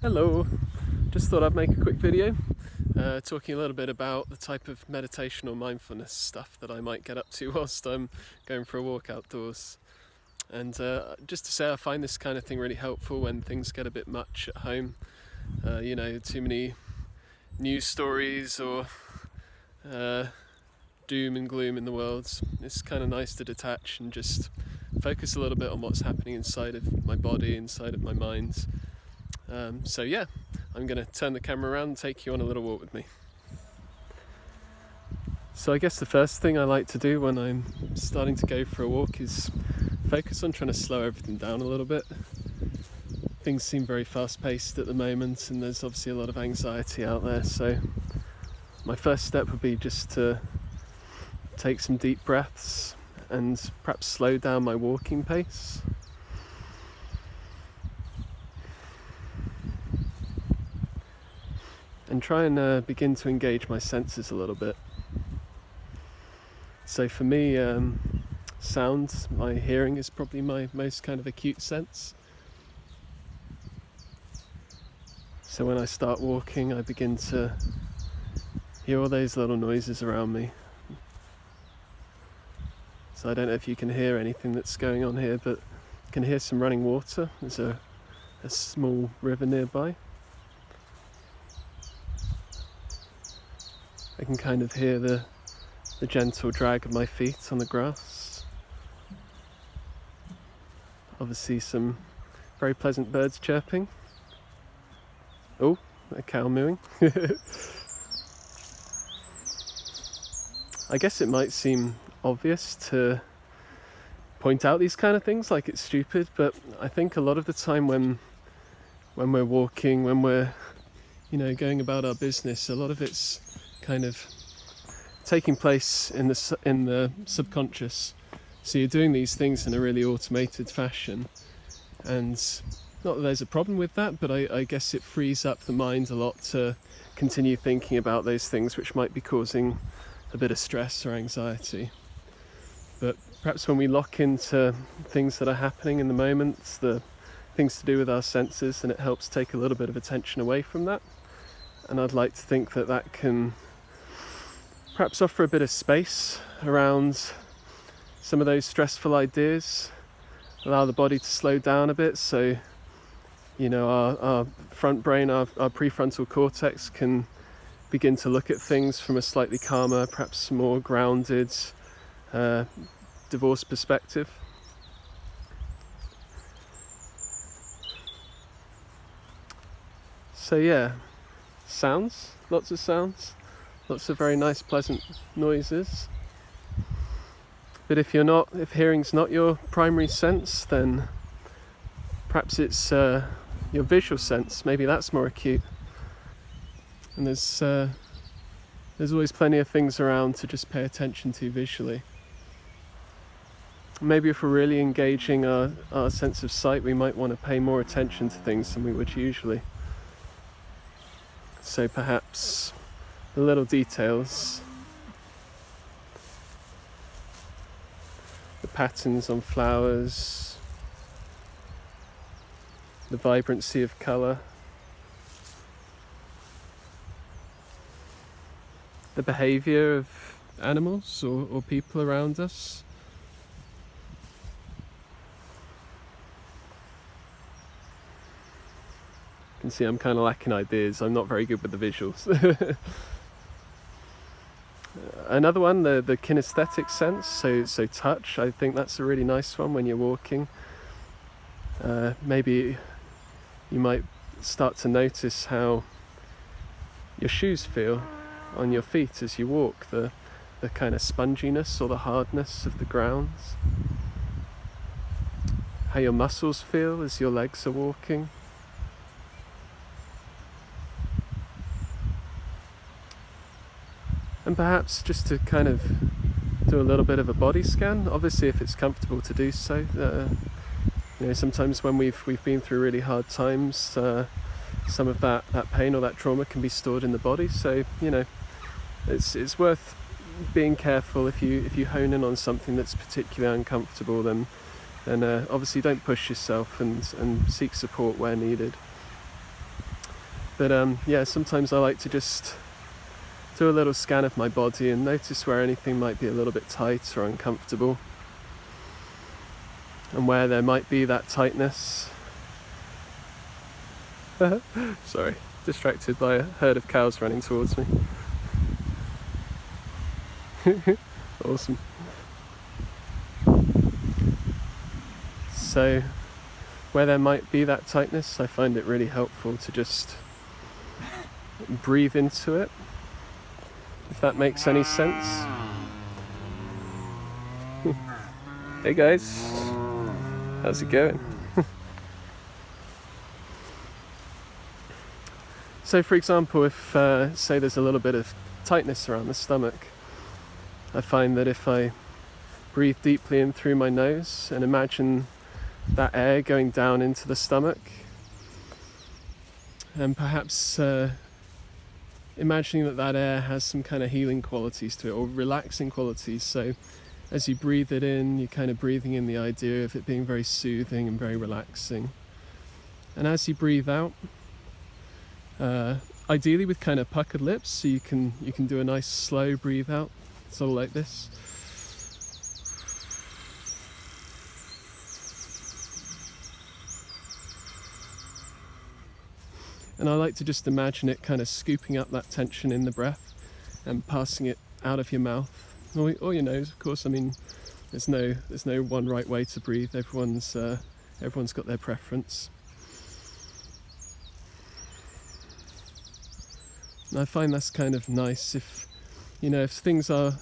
Hello, just thought I'd make a quick video talking a little bit about the type of meditation or mindfulness stuff that I might get up to whilst I'm going for a walk outdoors. And just to say, I find this kind of thing really helpful when things get a bit much at home. Too many news stories or doom and gloom in the world. It's kind of nice to detach and just focus a little bit on what's happening inside of my body, inside of my mind. So yeah, I'm going to turn the camera around and take you on a little walk with me. So I guess the first thing I like to do when I'm starting to go for a walk is focus on trying to slow everything down a little bit. Things seem very fast-paced at the moment and there's obviously a lot of anxiety out there, so my first step would be just to take some deep breaths and perhaps slow down my walking pace. And try and begin to engage my senses a little bit. So for me, sound, my hearing is probably my most kind of acute sense. So when I start walking, I begin to hear all those little noises around me. So I don't know if you can hear anything that's going on here, but you can hear some running water. There's a small river nearby. I can kind of hear the gentle drag of my feet on the grass. Obviously some very pleasant birds chirping. Oh, a cow mooing. I guess it might seem obvious to point out these kind of things, like it's stupid, but I think a lot of the time when we're walking, when we're going about our business, a lot of it's kind of taking place in the subconscious. So you're doing these things in a really automated fashion, and not that there's a problem with that, but I guess it frees up the mind a lot to continue thinking about those things which might be causing a bit of stress or anxiety. But perhaps when we lock into things that are happening in the moment, the things to do with our senses, and it helps take a little bit of attention away from that. And I'd like to think that that can perhaps offer a bit of space around some of those stressful ideas, allow the body to slow down a bit, so our front brain, our prefrontal cortex can begin to look at things from a slightly calmer, perhaps more grounded, divorce perspective. So yeah, sounds, lots of sounds. Lots of very nice, pleasant noises. But if hearing's not your primary sense, then perhaps it's your visual sense. Maybe that's more acute. And there's always plenty of things around to just pay attention to visually. Maybe if we're really engaging our sense of sight, we might want to pay more attention to things than we would usually. So perhaps the little details, the patterns on flowers, the vibrancy of colour, the behaviour of animals or people around us. You can see I'm kind of lacking ideas. I'm not very good with the visuals. Another one, the kinesthetic sense, so touch. I think that's a really nice one when you're walking. Maybe you might start to notice how your shoes feel on your feet as you walk, the kind of sponginess or the hardness of the ground. How your muscles feel as your legs are walking. And perhaps just to kind of do a little bit of a body scan, obviously if it's comfortable to do so. Sometimes when we've been through really hard times, some of that pain or that trauma can be stored in the body. So it's worth being careful if you hone in on something that's particularly uncomfortable. Then obviously don't push yourself and seek support where needed. But yeah, sometimes I like to just do a little scan of my body and notice where anything might be a little bit tight or uncomfortable, and where there might be that tightness. Sorry, distracted by a herd of cows running towards me. Awesome. So where there might be that tightness, I find it really helpful to just breathe into it, if that makes any sense. Hey guys, how's it going? So for example, if say there's a little bit of tightness around the stomach, I find that if I breathe deeply in through my nose and imagine that air going down into the stomach, and perhaps imagining that air has some kind of healing qualities to it, or relaxing qualities. So as you breathe it in, you're kind of breathing in the idea of it being very soothing and very relaxing. And as you breathe out, ideally with kind of puckered lips, so you can do a nice slow breathe out, sort of like this. And I like to just imagine it kind of scooping up that tension in the breath and passing it out of your mouth or your nose, of course. I mean, there's no one right way to breathe. Everyone's got their preference. And I find that's kind of nice if things are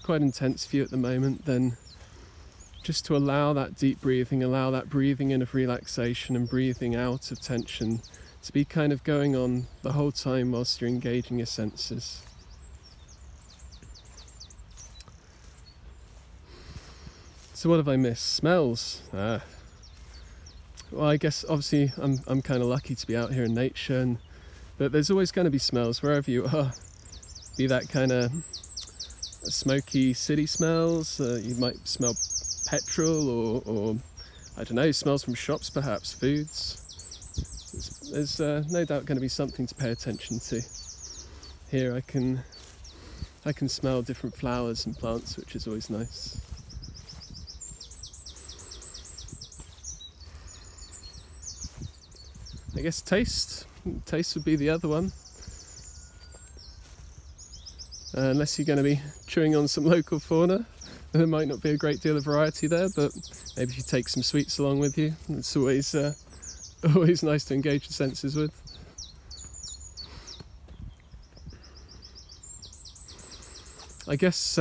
quite intense for you at the moment, then just to allow that deep breathing, allow that breathing in of relaxation and breathing out of tension to be kind of going on the whole time whilst you're engaging your senses. So what have I missed? Smells. Well, I guess obviously I'm kind of lucky to be out here in nature, but there's always going to be smells wherever you are. Be that kind of smoky city smells. You might smell petrol or I don't know, smells from shops, perhaps foods. There's no doubt going to be something to pay attention to. Here I can smell different flowers and plants, which is always nice. I guess taste would be the other one. Unless you're going to be chewing on some local fauna, there might not be a great deal of variety there, but maybe if you take some sweets along with you, it's always nice to engage the senses with. I guess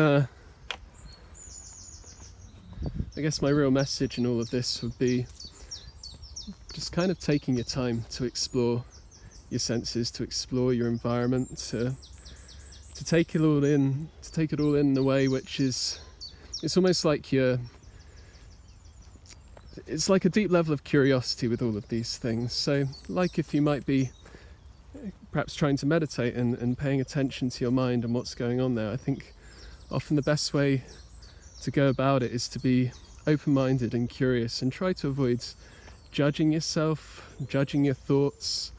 my real message in all of this would be just kind of taking your time to explore your senses, to explore your environment, to take it all in a way which is, it's almost like it's like a deep level of curiosity with all of these things. So like if you might be perhaps trying to meditate and paying attention to your mind and what's going on there, I think often the best way to go about it is to be open-minded and curious and try to avoid judging yourself, judging your thoughts,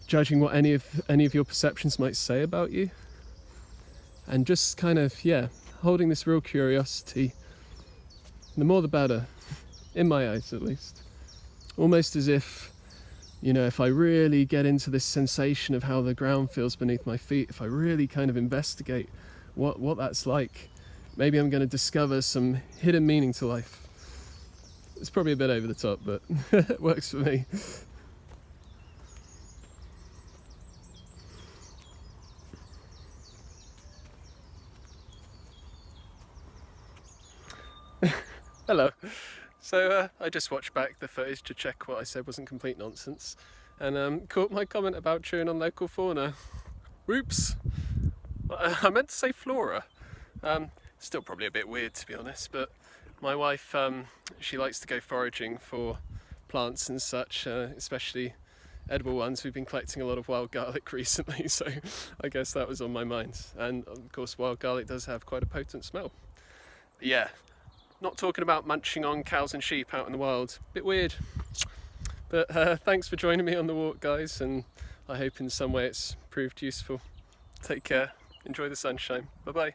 judging what any of your perceptions might say about you, and just kind of holding this real curiosity. The more the better, in my eyes at least. Almost as if, if I really get into this sensation of how the ground feels beneath my feet, if I really kind of investigate what that's like, maybe I'm going to discover some hidden meaning to life. It's probably a bit over the top, but it works for me. Hello. So I just watched back the footage to check what I said wasn't complete nonsense, and caught my comment about chewing on local fauna. Whoops! I meant to say flora. Still probably a bit weird, to be honest, but my wife, she likes to go foraging for plants and such, especially edible ones. We've been collecting a lot of wild garlic recently, so I guess that was on my mind. And of course wild garlic does have quite a potent smell. But yeah, not talking about munching on cows and sheep out in the wild. Bit weird. But thanks for joining me on the walk, guys, and I hope in some way it's proved useful. Take care, enjoy the sunshine, bye bye.